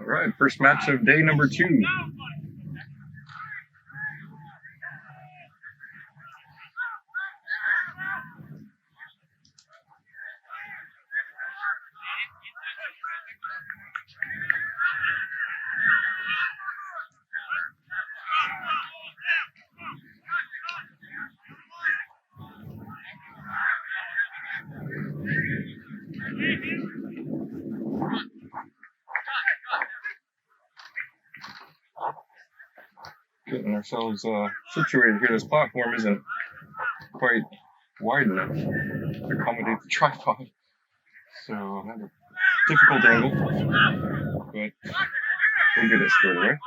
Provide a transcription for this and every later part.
All right, first match of day number 2. Getting ourselves situated here. This platform isn't quite wide enough to accommodate the tripod, so I have a difficult angle, but we'll get it squared away.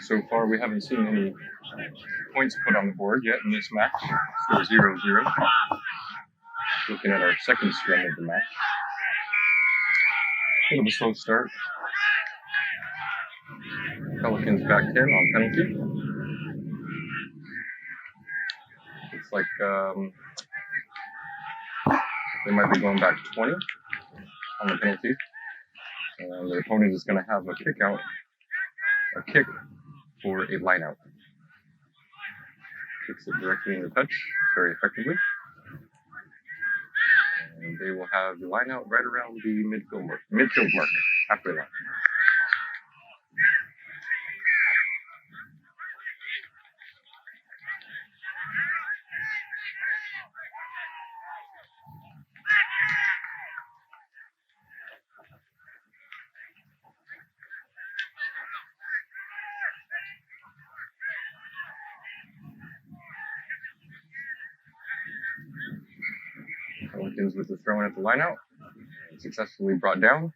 So far, we haven't seen any points put on the board yet in this match. Still 0-0. Looking at our second string of the match. A bit of a slow start. Pelicans back 10 on penalty. Looks like they might be going back 20 on the penalty. And their opponent is going to have a kick for a line out. Kicks it directly in the touch very effectively. And they will have the line out right around the midfield mark, halfway line. Pelicans with the throw in at the line out. Successfully brought down.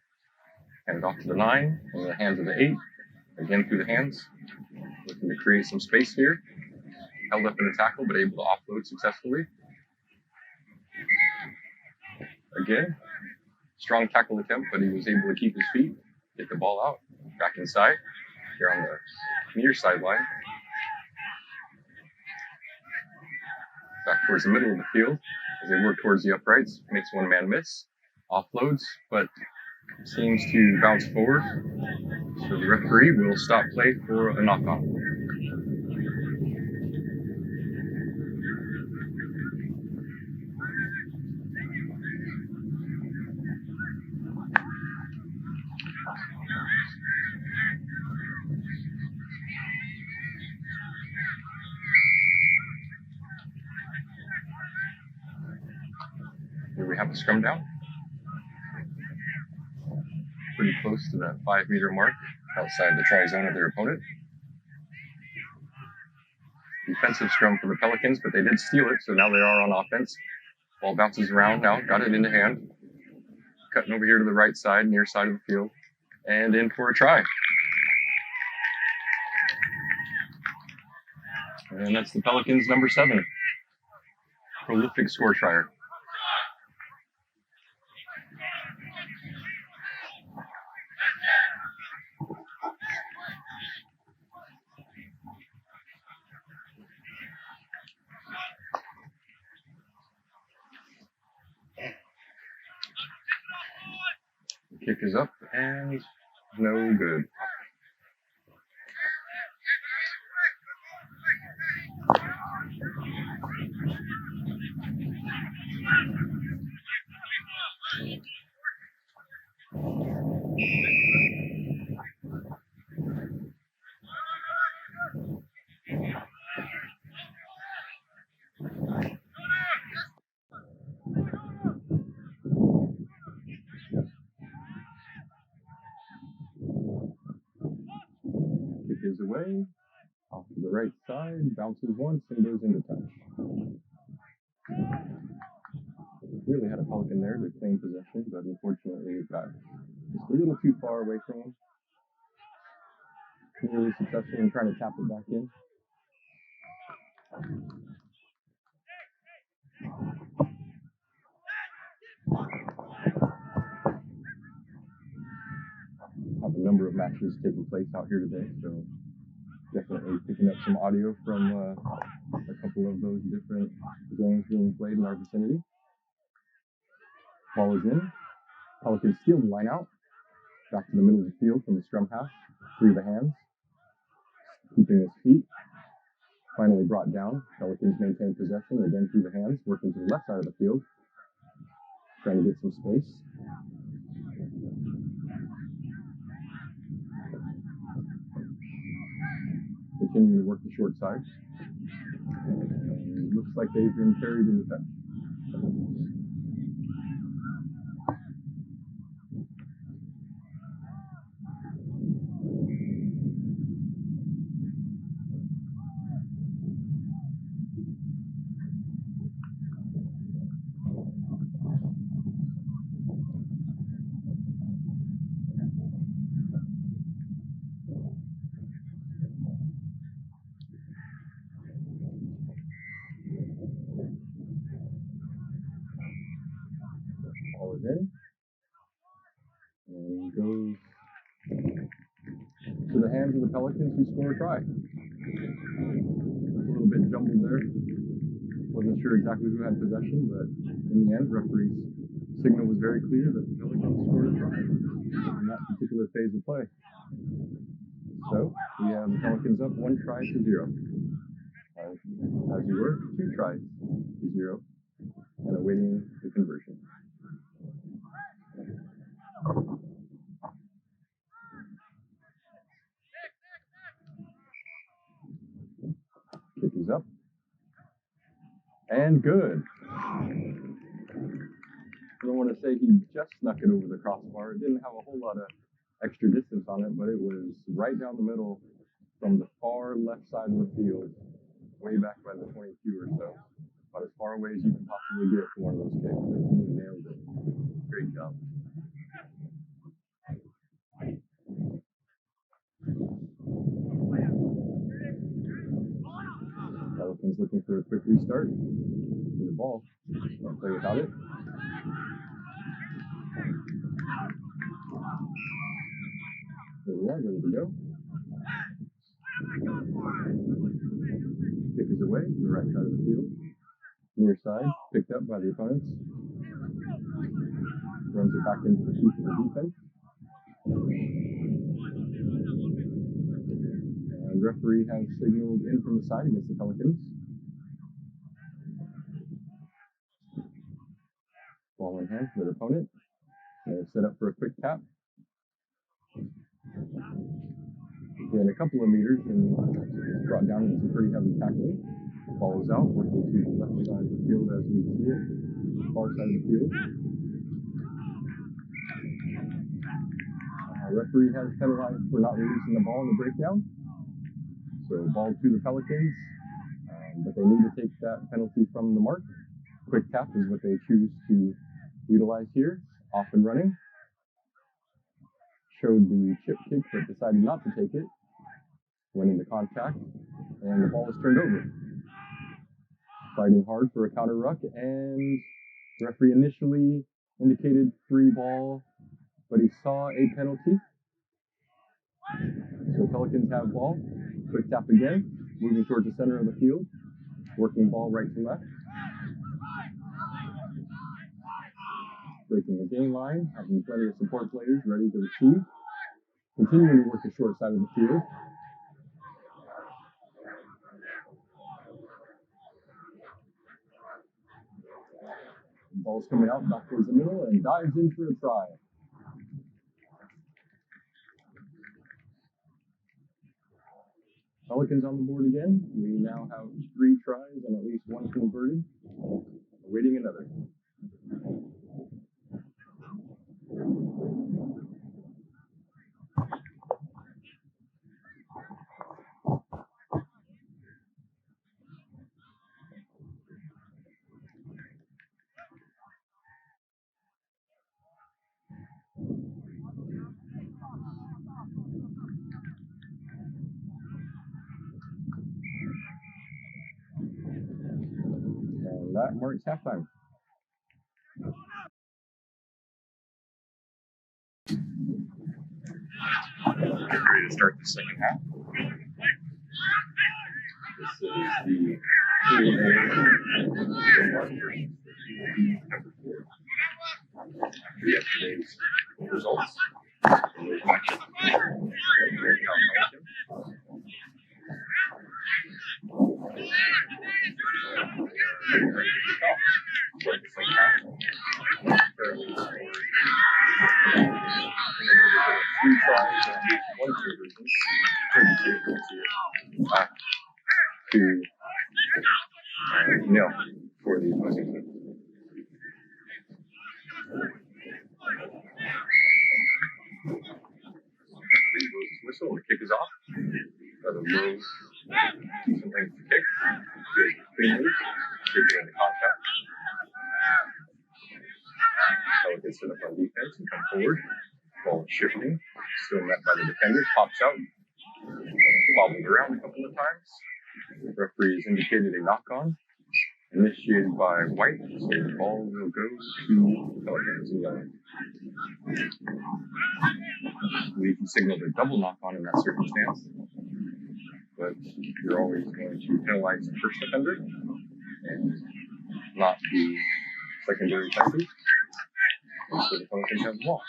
Handed off to the 9, in the hands of the 8. Again through the hands. Looking to create some space here. Held up in the tackle, but able to offload successfully. Again, strong tackle attempt, but he was able to keep his feet, get the ball out, back inside, here on the near sideline. Back towards the middle of the field as they work towards the uprights, makes one man miss, offloads, but seems to bounce forward. So the referee will stop play for a knock-on. Here we have a scrum down. Pretty close to that 5-meter mark. outside the try zone of their opponent. Defensive scrum for the Pelicans, but they did steal it, so now they are on offense. Ball bounces around now, got it into hand. Cutting over here to the right side, near side of the field, and in for a try. And that's the Pelicans' number 7. Prolific score trier. The kick is up and no good. Kick is away, off to the right side, bounces once and goes into touch. Really had a Pelican there to claim possession, but unfortunately it got just a little too far away from him. Really successful in trying to tap it back in. Have a number of matches taking place out here today, so definitely picking up some audio from a couple of those different games being played in our vicinity. Ball is in. Pelicans steal the line out. Back to the middle of the field from the scrum half. Through the hands. Keeping his feet. Finally brought down. Pelicans maintain possession. Again through the hands. Working to the left side of the field. Trying to get some space. Continuing to work the short side. And looks like they've been carried into touch. Ball is in. And goes to the hands of the Pelicans, who score a try. A little bit jumbled there. Wasn't sure exactly who had possession, but in the end, referee's signal was very clear that the Pelicans scored a try in that particular phase of play. So we have the Pelicans up 1 try to 0. As you were, 2 tries to 0, and awaiting the conversion. Kick is up. And good. I don't want to say he just snuck it over the crossbar. It didn't have a whole lot of extra distance on it, but it was right down the middle from the far left side of the field, way back by the 22 or so. About as far away as you can possibly get from one of those kicks. He nailed it. Great job. Pelicans looking for a quick restart. The ball. Can't play without it. There we are, ready to go. Kick is away to the right side of the field. Near side, picked up by the opponents. Runs it back into the teeth of the defense. And referee has signaled in from the side against the Pelicans. Ball in hand for the opponent. They're set up for a quick tap. Again, a couple of meters and it's brought down into some pretty heavy tackling. Ball is out, working to the left side of the field as we see it. Far side of the field. Referee has penalized for not releasing the ball in the breakdown. So ball to the Pelicans, but they need to take that penalty from the mark. Quick tap is what they choose to utilize here. Off and running. Showed the chip kick, but decided not to take it. Went into contact, and the ball was turned over. Fighting hard for a counter ruck, and the referee initially indicated free ball, but he saw a penalty. So Pelicans have ball. Quick tap again, moving towards the center of the field. Working ball right to left. Breaking the game line, having plenty of support players ready to receive. Continuing to work the short side of the field. The ball's coming out back towards the middle and dives in for a try. Pelicans on the board again. We now have 3 tries and at least 1 converted. Awaiting another. And that marks halftime. Get ready to start the second half. This is the yesterday's results. Three tries and 1 conversion. Back to nil for the opposing team. Whistle, the kick is off. Another low, decent length kick. Good clean move. Taking into contact. Pelicans sit up on defense and come forward. Ball shifting. Still met by the defenders. Pops out. Bobbled around a couple of times. The referee has indicated a knock-on. Initiated by White. So the ball will go to Pelicans in yellow. We can signal a double knock-on in that circumstance. But you're always going to penalize the first offender and not the secondary offender. So the Pelicans have the ball.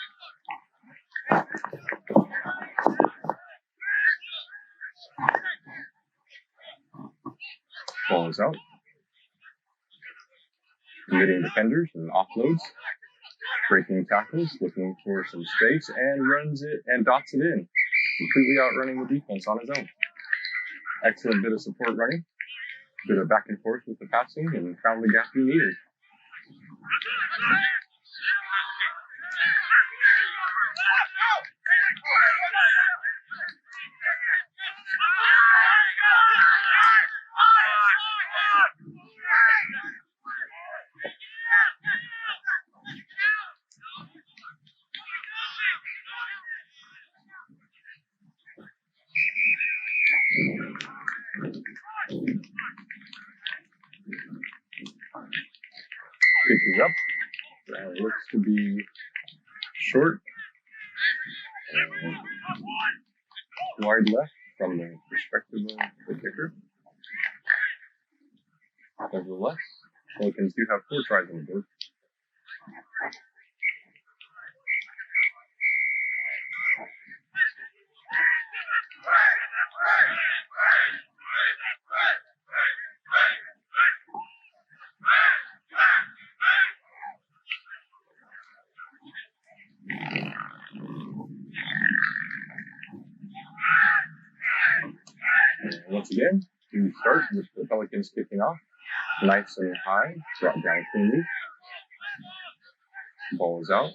Ball is out. Committing defenders and offloads. Breaking tackles, looking for some space, and runs it and dots it in. Completely outrunning the defense on his own. Excellent bit of support running. Bit of back and forth with the passing, and found the gap he needed. Kick is up. Looks to be short. Wide left from the perspective of the kicker. Nevertheless, Pelicans do have 4 tries on the board. Once again, we start with the Pelicans kicking off. Nice and high, brought down cleanly. Ball is out.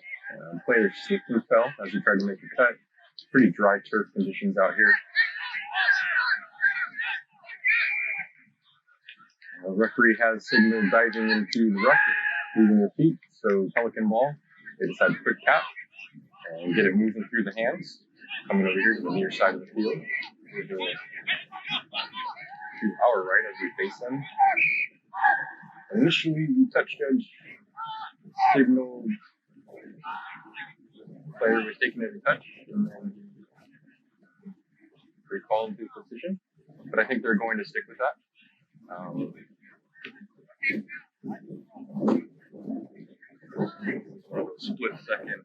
Player slipped and fell as he tried to make a cut. It's pretty dry turf conditions out here. The referee has signaled diving into the ruck, leaving their feet. So Pelican ball, they decide to quick tap and get it moving through the hands. Coming over here to the near side of the field. To our right as we face them. Initially, the touch judge signaled the player was taking it in touch, and then recalled the decision. But I think they're going to stick with that. Split second,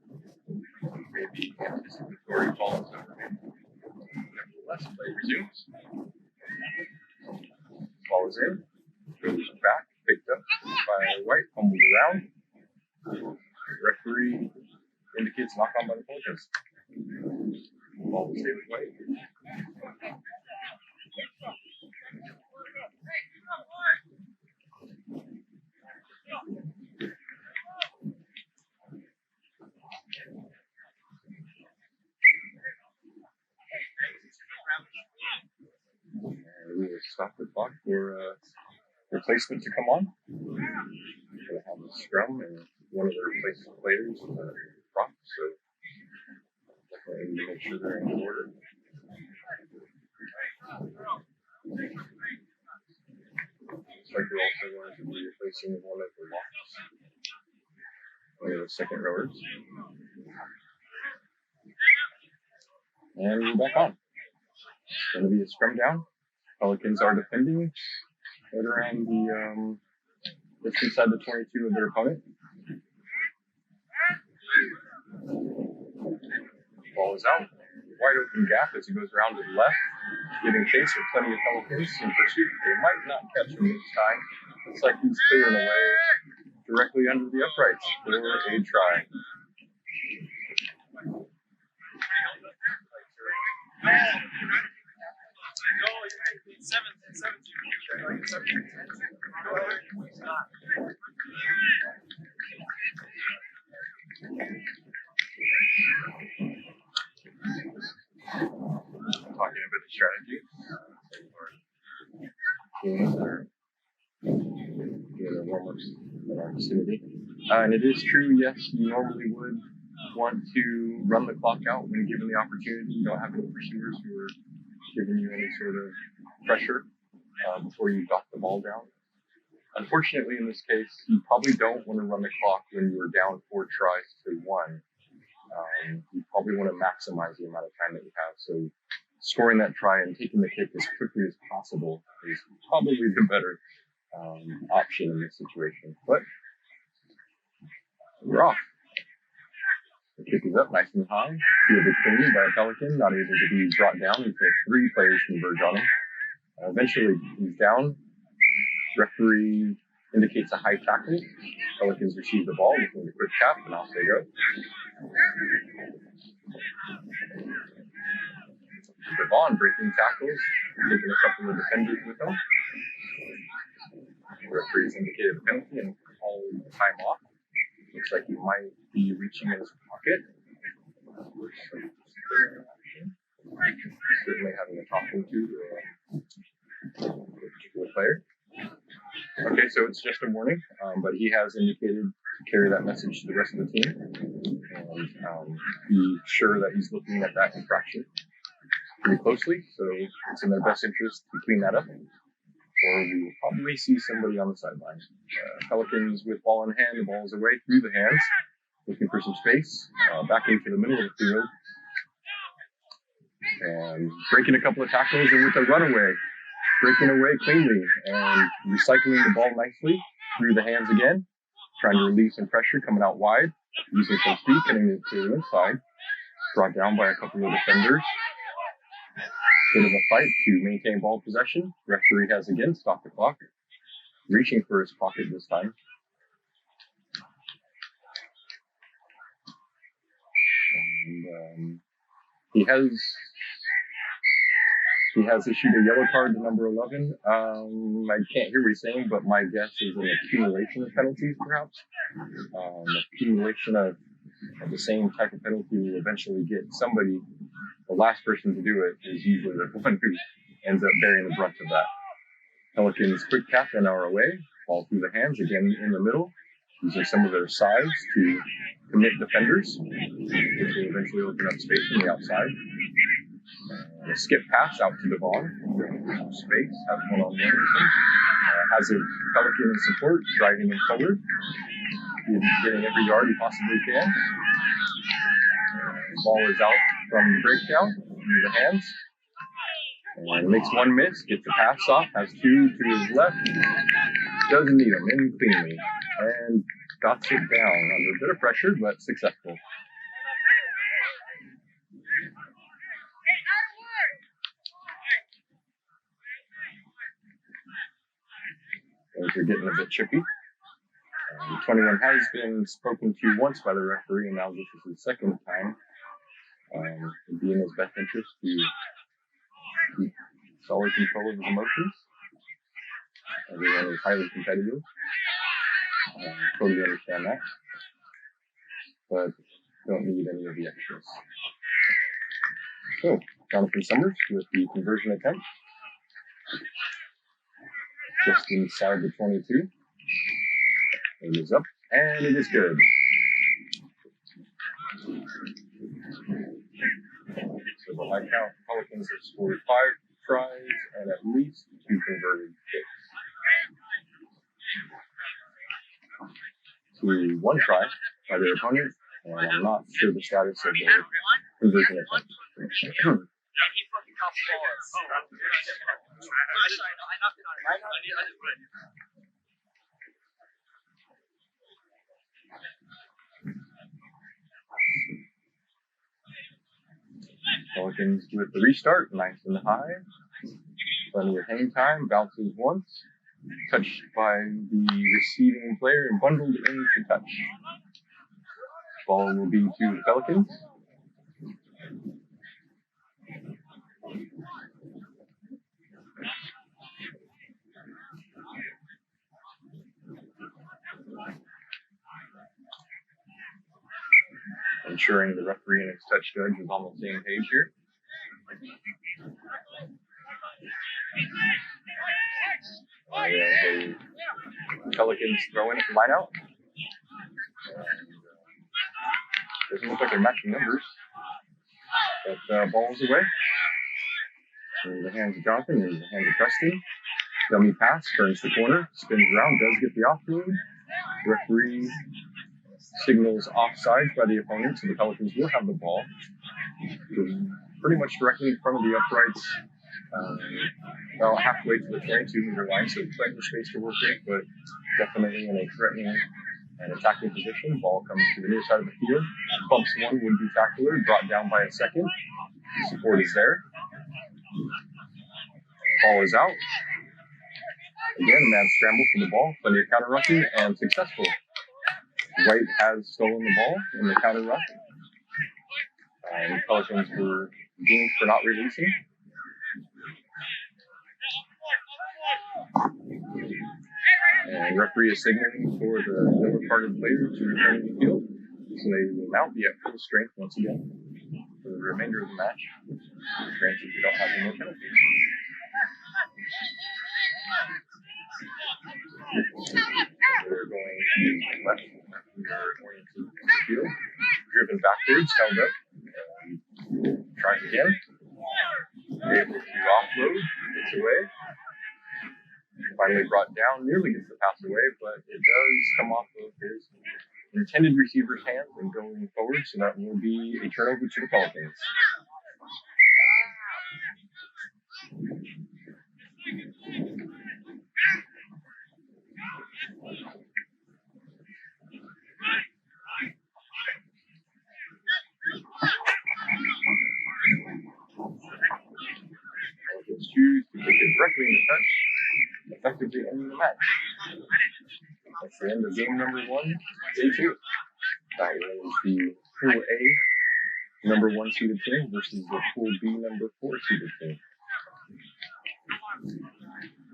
maybe anticipatory calls over him. Nevertheless, play resumes. Ball is in, goes back, picked up by White, fumbled around. Referee indicates knock on by the Pelicans. Ball will stay with White. We will stop the clock for replacement to come on. We'll have a scrum and one of the replacement players prop, so definitely need to make sure they're in order. Looks like we're also going to be replacing one of the locks, one of the second rowers. And we're back on. It's going to be a scrum down. Pelicans are defending right around the just inside the 22 of their opponent. Ball is out. Wide open gap as he goes around to the left, giving chase with plenty of Pelicans in pursuit. They might not catch him this time. Looks like he's clearing away directly under the uprights for a try. Talking about the strategy. Teams are doing warm-ups in our vicinity. And it is true, yes, you normally would want to run the clock out when given the opportunity. You don't have any pursuers who are giving you any sort of pressure before you dock the ball down. Unfortunately, in this case, you probably don't want to run the clock when you're down 4 tries to 1. You probably want to maximize the amount of time that you have. So scoring that try and taking the kick as quickly as possible is probably the better option in this situation. But we're off. The kick is up nice and high. Fielded cleanly by a Pelican, not able to be brought down until 3 players converge on him. Eventually, he's down. Referee indicates a high tackle. Pelicans receive the ball with a quick tap, and off they go. Devon breaking tackles, taking a couple of defenders with him. The referee's indicated a penalty and called time off. Looks like he might be reaching in his pocket. Certainly having a talking to a particular player. Okay, so it's just a warning, but he has indicated to carry that message to the rest of the team and be sure that he's looking at that infraction pretty closely. So it's in their best interest to clean that up, or we will probably see somebody on the sideline. Pelicans with ball in hand, the ball is away through the hands, looking for some space, back into the middle of the field, and breaking a couple of tackles, and with a runaway, breaking away cleanly and recycling the ball nicely through the hands again, trying to relieve some pressure coming out wide, using some speed, getting it to the inside, brought down by a couple of defenders. Bit of a fight to maintain ball possession. Referee has again stopped the clock, reaching for his pocket this time. And he has issued a yellow card to number 11. I can't hear what he's saying, but my guess is an accumulation of penalties, perhaps. Accumulation of And the same type of penalty will eventually get somebody, the last person to do it is usually the one who ends up bearing the brunt of that. Pelicans quick tap an hour away, ball through the hands, again in the middle, using some of their size to commit defenders, which will eventually open up space on the outside. And a skip pass out to Devon, space, has one-on-one with him. Has a Pelican in support, driving him forward, getting every yard he possibly can. The ball is out from the breakdown, into the hands. And makes one miss, gets a pass off, has two to his left, doesn't need him in cleanly, and got it down under a bit of pressure, but successful. Those are getting a bit chippy. 21 has been spoken to once by the referee, and now this is his second time. It'd be in his best interest to keep solid control of his emotions. Everyone is highly competitive. Totally understand that. But don't need any of the extras. So, Jonathan Summers with the conversion attempt. Just inside the 22. It is up, and it is good. So the high count Pelicans have scored 5 tries and at least 2 converted kicks. To 1 try by their opponent, and I'm not sure the status of their conversion attempt. Pelicans with the restart, nice and high. Plenty of hang time, bounces once. Touched by the receiving player and bundled into touch. Ball will be to the Pelicans. Ensuring the referee and his touch judge is on the same page here. The Pelicans throw in at the lineout. Doesn't look like they're matching numbers. But ball's away. In the hands of Jonathan, in the hands of Preston. Dummy pass, turns the corner, spins around, does get the offload. Referee signals offside by the opponent, so the Pelicans will have the ball. Pretty much directly in front of the uprights, about halfway to the 22-meter line, so plenty of space to work with, but definitely in a threatening and attacking position. Ball comes to the near side of the field, bumps one would-be tackler, brought down by a second. Support is there. Ball is out. Again, man scramble for the ball, plenty of counter rushing, and successful. White has stolen the ball in the counter rush. And Pelicans were deemed for not releasing. And referee is signaling for the lower part of the player to return to the field. So they will now be at full strength once again for the remainder of the match. Granted, we don't have any more penalties. They're going to left. We are going to the field. Driven backwards, held up. Tries again. Able to offload. Gets away. Finally brought down. Nearly gets the pass away, but it does come off of his intended receiver's hands and going forward, so that will be a turnover to the Pelicans. Pelicans choose to kick it directly into touch, effectively ending the match. That's the end of game number 1, day 2. That was the Pool A number 1 seeded team versus the Pool B number 4 seeded team.